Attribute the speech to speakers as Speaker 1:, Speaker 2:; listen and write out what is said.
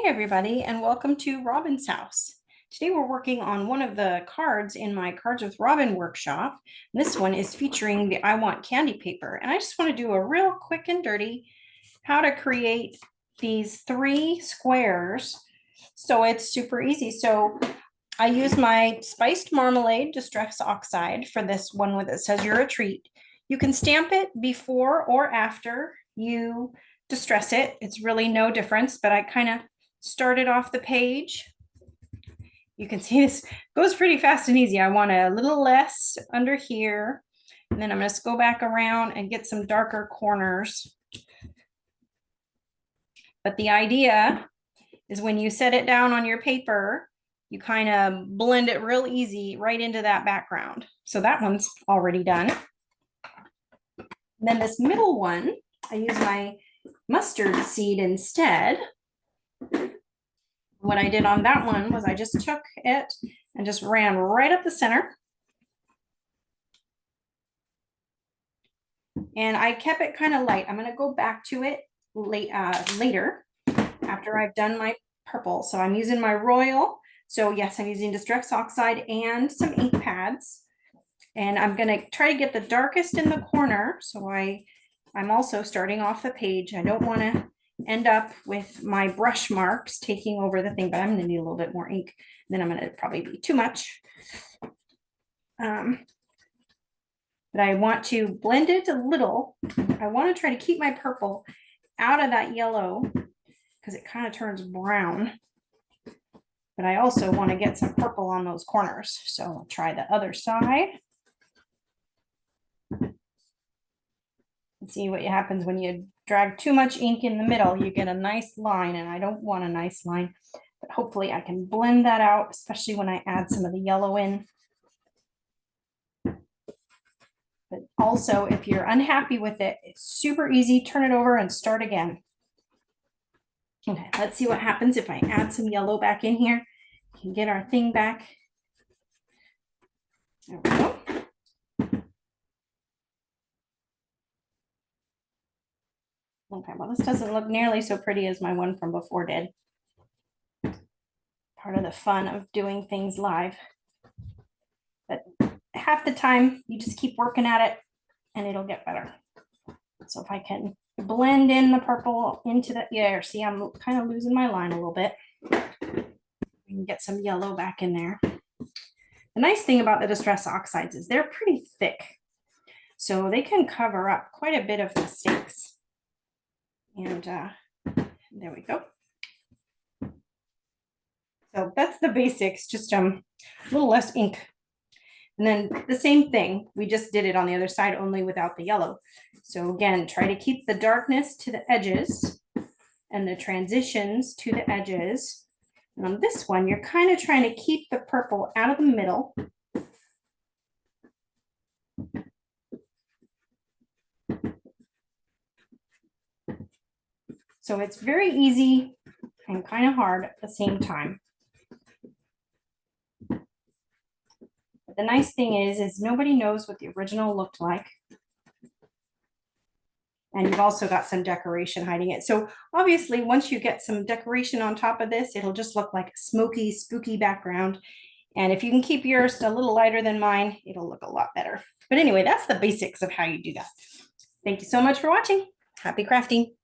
Speaker 1: Hey everybody, and welcome to Robin's house. Today we're working on one of the cards in my Cards with Robin workshop. This one is featuring the I Want Candy paper, and I just want to do a real quick and dirty how to create these 3 squares. So it's super easy. So I use my spiced marmalade distress oxide for this one with it says you're a treat. You can stamp it before or after you distress it. It's really no difference, but I kind of started off the page. You can see this goes pretty fast and easy. I want a little less under here, and then I'm going to go back around and get some darker corners. But the idea is when you set it down on your paper, you kind of blend it real easy right into that background. So that one's already done. And then this middle one, I use my mustard seed instead. What I did on that one was I just took it and just ran right up the center. And I kept it kind of light. I'm going to go back to it later after I've done my purple. So I'm using my Royal. So yes, I'm using Distress Oxide and some ink pads. And I'm going to try to get the darkest in the corner. So I'm also starting off the page. I don't want to end up with my brush marks taking over the thing, but I'm going to need a little bit more ink. Then I'm going to probably be too much. But I want to blend it a little. I want to try to keep my purple out of that yellow because it kind of turns brown. But I also want to get some purple on those corners. So I'll try the other side. And see what happens when you drag too much ink in the middle. You get a nice line, and I don't want a nice line. But hopefully I can blend that out, especially when I add some of the yellow in. But also, if you're unhappy with it, it's super easy. Turn it over and start again. Okay, let's see what happens if I add some yellow back in here. We can get our thing back. There we go. Okay, well, this doesn't look nearly so pretty as my one from before did. Part of the fun of doing things live. But half the time, you just keep working at it and it'll get better. So if I can blend in the purple into the air, see, I'm kind of losing my line a little bit. We can get some yellow back in there. The nice thing about the Distress Oxides is they're pretty thick. So they can cover up quite a bit of mistakes. And there we go. So that's the basics, just a little less ink. And then the same thing, we just did it on the other side, only without the yellow. So again, try to keep the darkness to the edges and the transitions to the edges. And on this one, you're kind of trying to keep the purple out of the middle. So it's very easy and kind of hard at the same time. But the nice thing is nobody knows what the original looked like. And you've also got some decoration hiding it. So obviously, once you get some decoration on top of this, it'll just look like a smoky, spooky background. And if you can keep yours a little lighter than mine, it'll look a lot better. But anyway, that's the basics of how you do that. Thank you so much for watching. Happy crafting.